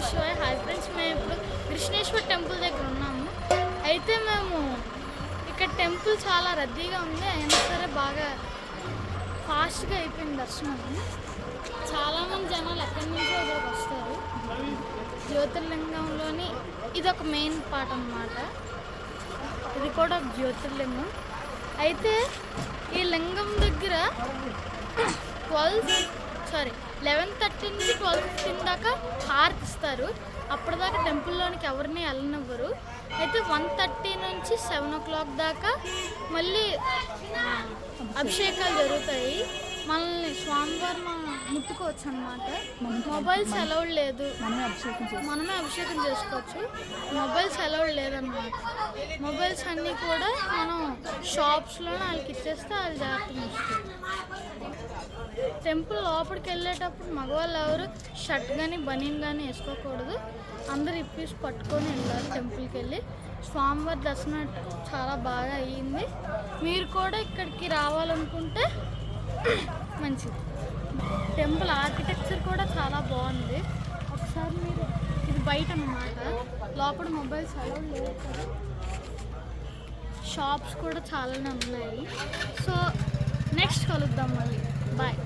శివాయ. Hi friends, మేము ఇప్పుడు కృష్ణేశ్వర టెంపుల్ దగ్గర ఉన్నాము. అయితే మేము ఇక్కడ టెంపుల్ చాలా రద్దీగా ఉంది, అయినా సరే బాగా ఫాస్ట్గా అయిపోయింది దర్శనం. చాలామంది జనాలు ఎక్కడి నుంచో ఇక్కడికి వస్తారు. జ్యోతిర్లింగంలోని ఇది ఒక మెయిన్ పార్ట్ అన్నమాట. ఇది కూడా జ్యోతిర్లింగం. అయితే ఈ లింగం దగ్గర 11:30 నుంచి 12:15 దాకా హారతి ఇస్తారు. అప్పటిదాకా టెంపుల్లోనికి ఎవరిని వెళ్ళనివ్వరు. అయితే 1:30 నుంచి 7 o'clock దాకా మళ్ళీ అభిషేకాలు జరుగుతాయి. మనల్ని స్వామివారు ముట్టుకోవచ్చు అన్నమాట. మొబైల్స్ అలౌడ్ లేదు, మనమే అభిషేకం చేసుకోవచ్చు. మొబైల్స్ అలౌడ్ లేదన్నమాట. మొబైల్స్ అన్నీ కూడా మనం షాప్స్లోనే వాళ్ళకి ఇచ్చేస్తే వాళ్ళు జాగ్రత్తగా ఉంచుతారు. టెంపుల్ లోపలికి వెళ్ళేటప్పుడు మగవాళ్ళు ఎవరు షర్ట్ కానీ బనీన్ కానీ వేసుకోకూడదు. అందరు ఇప్పేసి పట్టుకొని వెళ్ళారు టెంపుల్కి వెళ్ళి. స్వామివారి దర్శనం చాలా బాగా అయ్యింది. మీరు కూడా ఇక్కడికి రావాలనుకుంటే మంచిది. టెంపుల్ ఆర్కిటెక్చర్ కూడా చాలా బాగుంది. ఒకసారి మీరు ఇది బయట అన్నమాట, లోపల మొబైల్స్ అలౌడ్ లేదు. షాప్స్ కూడా చాలానే ఉన్నాయి. సో నెక్స్ట్ కలుద్దాం మళ్ళీ. బాయ్.